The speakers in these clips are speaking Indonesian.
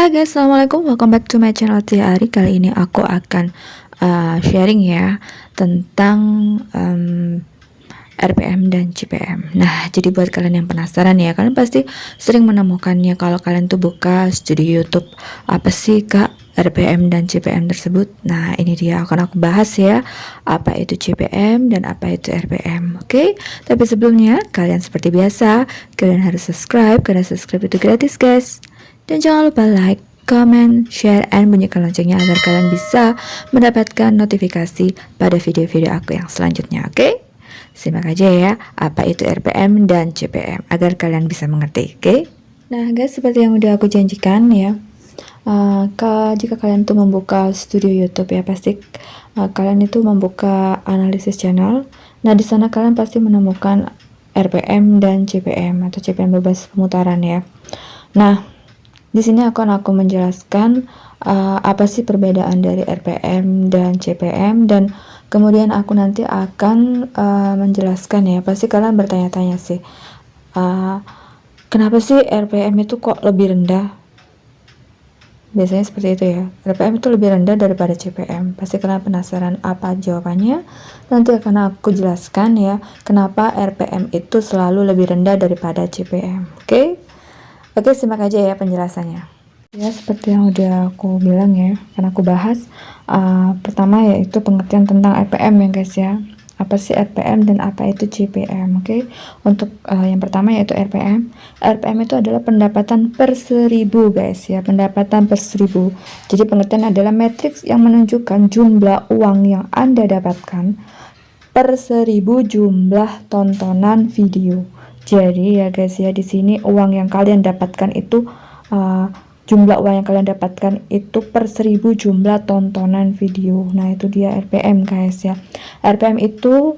Hai guys, assalamualaikum, welcome back to my channel Tia Ari. Kali ini aku akan sharing ya tentang RPM dan CPM. Nah, jadi buat kalian yang penasaran ya, kalian pasti sering menemukannya kalau kalian tuh buka studio YouTube. Apa sih kak RPM dan CPM tersebut? Nah, ini dia akan aku bahas ya, apa itu CPM dan apa itu RPM. Oke, tapi sebelumnya kalian seperti biasa, kalian harus subscribe karena subscribe itu gratis guys. Dan jangan lupa like, comment, share, and bunyikan loncengnya agar kalian bisa mendapatkan notifikasi pada video-video aku yang selanjutnya, oke? Simak aja ya, apa itu RPM dan CPM agar kalian bisa mengerti, oke? Nah guys, seperti yang udah aku janjikan ya, jika kalian tuh membuka studio YouTube ya, pasti kalian itu membuka analisis channel. Nah di sana kalian pasti menemukan RPM dan CPM atau CPM berbasis pemutaran ya. Nah di sini akan aku menjelaskan apa sih perbedaan dari RPM dan CPM, dan kemudian aku nanti akan menjelaskan ya. Pasti kalian bertanya-tanya sih, kenapa sih RPM itu kok lebih rendah? Biasanya seperti itu ya, RPM itu lebih rendah daripada CPM. Pasti kalian penasaran apa jawabannya? Nanti akan aku jelaskan ya, kenapa RPM itu selalu lebih rendah daripada CPM. Oke, simak aja ya penjelasannya. Ya, seperti yang udah aku bilang ya, karena aku bahas pertama yaitu pengertian tentang RPM ya guys ya. Apa sih RPM dan apa itu CPM? Oke. Untuk yang pertama yaitu RPM. RPM itu adalah pendapatan per 1000 guys ya, pendapatan per 1000. Jadi pengertian adalah matriks yang menunjukkan jumlah uang yang Anda dapatkan per 1000 jumlah tontonan video. Jadi ya guys ya, di sini uang yang kalian dapatkan itu jumlah uang yang kalian dapatkan itu per 1000 jumlah tontonan video. Nah itu dia RPM guys ya. RPM itu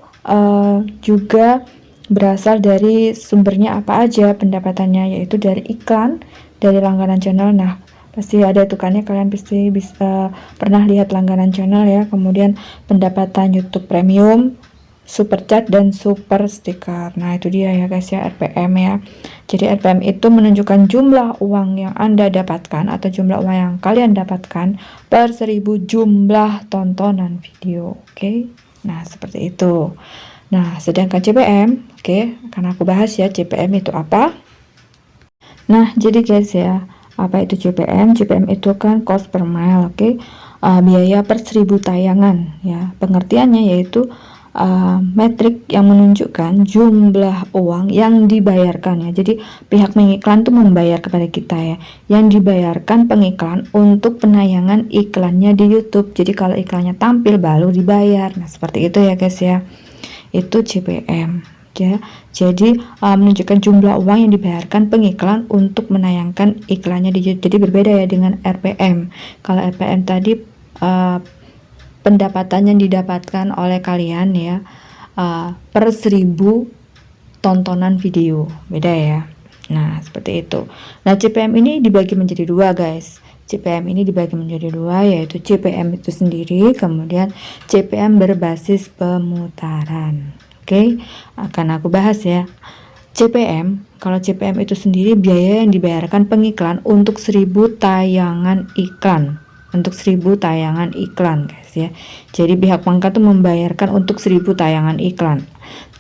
juga berasal dari sumbernya apa aja pendapatannya, yaitu dari iklan, dari langganan channel. Nah pasti ada tukannya, kalian pasti bisa pernah lihat langganan channel ya. Kemudian pendapatan YouTube Premium, super chat, dan super stiker. Nah itu dia ya guys ya RPM ya. Jadi RPM itu menunjukkan jumlah uang yang Anda dapatkan atau jumlah uang yang kalian dapatkan per 1000 jumlah tontonan video. Oke. Nah seperti itu. Nah sedangkan CPM, karena aku bahas ya CPM itu apa. Nah jadi guys ya, apa itu CPM? CPM itu kan cost per mile, biaya per 1000 tayangan ya. Pengertiannya yaitu metrik yang menunjukkan jumlah uang yang dibayarkan ya. Jadi pihak pengiklan tuh membayar kepada kita ya, yang dibayarkan pengiklan untuk penayangan iklannya di YouTube. Jadi kalau iklannya tampil baru dibayar. Nah seperti itu ya guys ya, itu CPM ya. Jadi menunjukkan jumlah uang yang dibayarkan pengiklan untuk menayangkan iklannya di YouTube. Jadi berbeda ya dengan RPM. Kalau RPM tadi pendapatan yang didapatkan oleh kalian ya per 1000 tontonan video, beda ya. Nah seperti itu. Nah CPM ini dibagi menjadi dua guys. CPM ini dibagi menjadi dua, yaitu CPM itu sendiri, kemudian CPM berbasis pemutaran. Akan aku bahas ya. CPM, kalau CPM itu sendiri biaya yang dibayarkan pengiklan untuk 1000 tayangan iklan. Untuk 1000 tayangan iklan guys ya. Jadi pihak pangkat tuh membayarkan untuk 1000 tayangan iklan.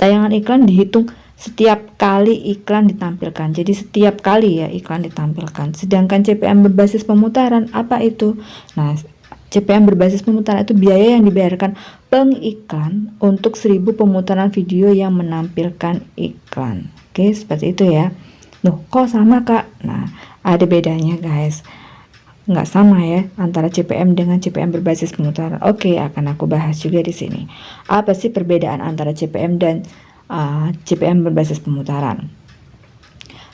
Tayangan iklan dihitung setiap kali iklan ditampilkan. Jadi setiap kali ya iklan ditampilkan. Sedangkan CPM berbasis pemutaran apa itu? Nah CPM berbasis pemutaran itu biaya yang dibayarkan pengiklan untuk 1000 pemutaran video yang menampilkan iklan. Seperti itu ya. Loh kok sama kak? Nah ada bedanya guys. Nggak sama ya antara CPM dengan CPM berbasis pemutaran. Akan aku bahas juga di sini. Apa sih perbedaan antara CPM dan CPM berbasis pemutaran?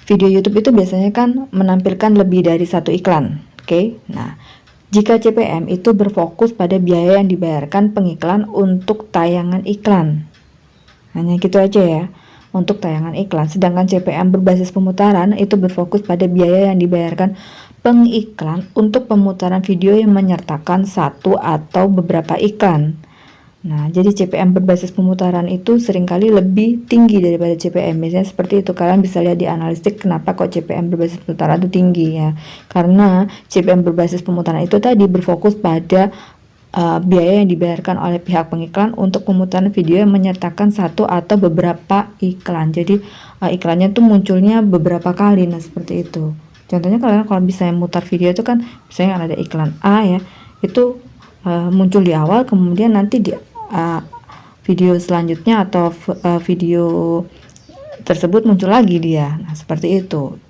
Video YouTube itu biasanya kan menampilkan lebih dari satu iklan. Nah, jika CPM itu berfokus pada biaya yang dibayarkan pengiklan untuk tayangan iklan. Hanya gitu aja ya, untuk tayangan iklan. Sedangkan CPM berbasis pemutaran itu berfokus pada biaya yang dibayarkan pengiklan untuk pemutaran video yang menyertakan satu atau beberapa iklan. Nah, jadi CPM berbasis pemutaran itu seringkali lebih tinggi daripada CPM. Biasanya seperti itu. Kalian bisa lihat di analistik kenapa kok CPM berbasis pemutaran itu tinggi ya. Karena CPM berbasis pemutaran itu tadi berfokus pada biaya yang dibayarkan oleh pihak pengiklan untuk pemutaran video yang menyertakan satu atau beberapa iklan. Jadi iklannya tuh munculnya beberapa kali. Nah, seperti itu. Contohnya kalian kalau bisa mutar video itu kan misalnya ada iklan A ya, itu muncul di awal, kemudian nanti di video selanjutnya atau video tersebut muncul lagi dia. Nah, seperti itu.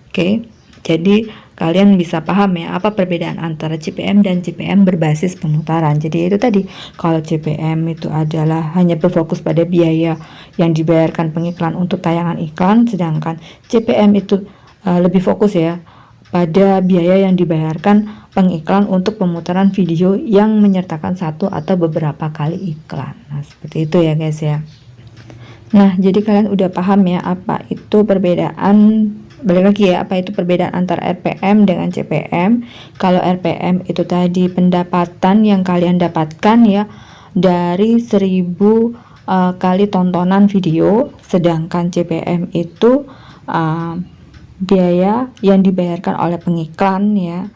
Oke, jadi kalian bisa paham ya apa perbedaan antara CPM dan CPM berbasis pemutaran. Jadi itu tadi, kalau CPM itu adalah hanya berfokus pada biaya yang dibayarkan pengiklan untuk tayangan iklan, sedangkan CPM itu lebih fokus ya pada biaya yang dibayarkan pengiklan untuk pemutaran video yang menyertakan satu atau beberapa kali iklan. Nah, seperti itu ya guys ya. Nah, jadi kalian udah paham ya apa itu perbedaan, balik lagi ya, apa itu perbedaan antara RPM dengan CPM. Kalau RPM itu tadi pendapatan yang kalian dapatkan ya dari 1000 kali tontonan video, sedangkan CPM itu biaya yang dibayarkan oleh pengiklan ya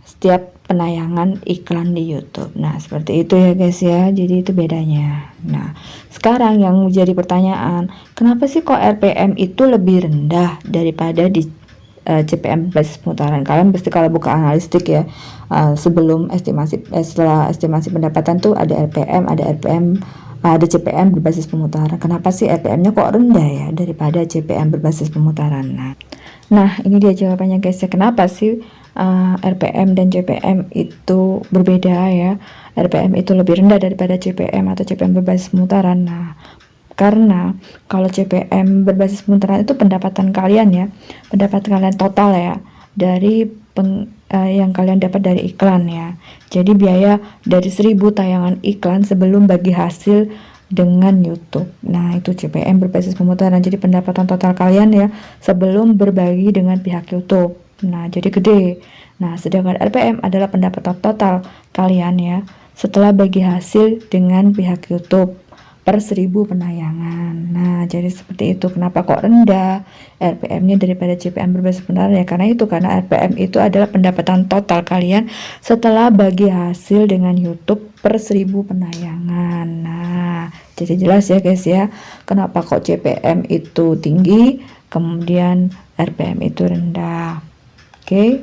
setiap penayangan iklan di YouTube. Nah, seperti itu ya guys ya. Jadi itu bedanya. Nah, sekarang yang menjadi pertanyaan, kenapa sih kok RPM itu lebih rendah daripada di CPM basis pemutaran? Kalian pasti kalau buka analistik ya, sebelum estimasi setelah estimasi pendapatan tuh ada RPM, ada CPM berbasis pemutaran. Kenapa sih RPM-nya kok rendah ya daripada CPM berbasis pemutaran? Nah, ini dia jawabannya guys ya. Kenapa sih RPM dan CPM itu berbeda ya? RPM itu lebih rendah daripada CPM atau CPM berbasis pemutaran. Nah, karena kalau CPM berbasis pemutaran itu pendapatan kalian ya, pendapatan kalian total ya dari yang kalian dapat dari iklan ya. Jadi biaya dari 1000 tayangan iklan sebelum bagi hasil dengan YouTube. Nah, itu CPM berbasis pemutaran. Jadi pendapatan total kalian ya sebelum berbagi dengan pihak YouTube. Nah, jadi gede. Nah, sedangkan RPM adalah pendapatan total kalian ya setelah bagi hasil dengan pihak YouTube per 1000 penayangan. Nah, jadi seperti itu. Kenapa kok rendah RPM-nya daripada CPM berbasis pemutaran ya? Karena RPM itu adalah pendapatan total kalian setelah bagi hasil dengan YouTube per 1000 penayangan. Nah, jadi jelas ya guys ya, kenapa kok CPM itu tinggi, kemudian RPM itu rendah. Oke.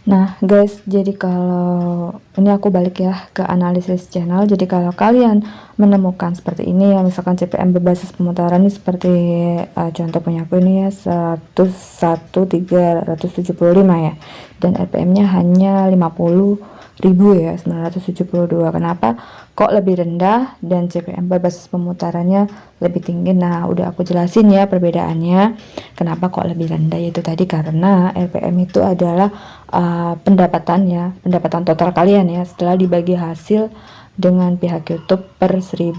Nah guys, jadi kalau ini aku balik ya ke analisis channel. Jadi kalau kalian menemukan seperti ini ya, misalkan CPM berbasis pemutaran ini seperti contoh punya aku ini ya 11375 ya, dan RPM-nya hanya 50.000 ya, 972. Kenapa kok lebih rendah dan CPM berbasis pemutarannya lebih tinggi? Nah, udah aku jelasin ya perbedaannya. Kenapa kok lebih rendah, yaitu tadi karena RPM itu adalah pendapatan total kalian ya setelah dibagi hasil dengan pihak YouTube per 1000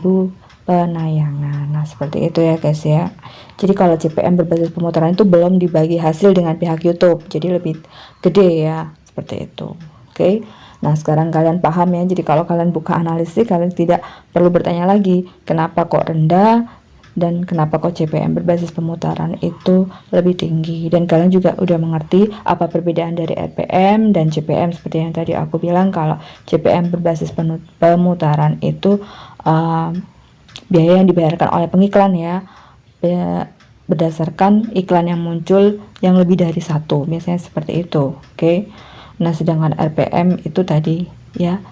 penayangan. Nah, seperti itu ya guys ya. Jadi kalau CPM berbasis pemutaran itu belum dibagi hasil dengan pihak YouTube, jadi lebih gede ya, seperti itu. Oke. Nah, sekarang kalian paham ya. Jadi kalau kalian buka analisis, kalian tidak perlu bertanya lagi kenapa kok rendah dan kenapa kok CPM berbasis pemutaran itu lebih tinggi. Dan kalian juga udah mengerti apa perbedaan dari RPM dan CPM. Seperti yang tadi aku bilang, kalau CPM berbasis pemutaran itu biaya yang dibayarkan oleh pengiklan ya, berdasarkan iklan yang muncul yang lebih dari satu, biasanya seperti itu. Oke. Nah, sedangkan RPM itu tadi ya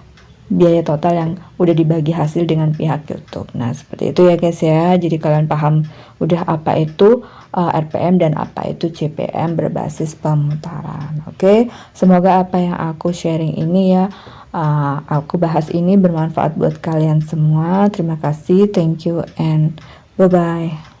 biaya total yang udah dibagi hasil dengan pihak YouTube. Nah, seperti itu ya guys ya. Jadi kalian paham udah apa itu RPM dan apa itu CPM berbasis pemutaran. Oke, semoga apa yang aku sharing ini ya, aku bahas ini bermanfaat buat kalian semua. Terima kasih, thank you and bye bye.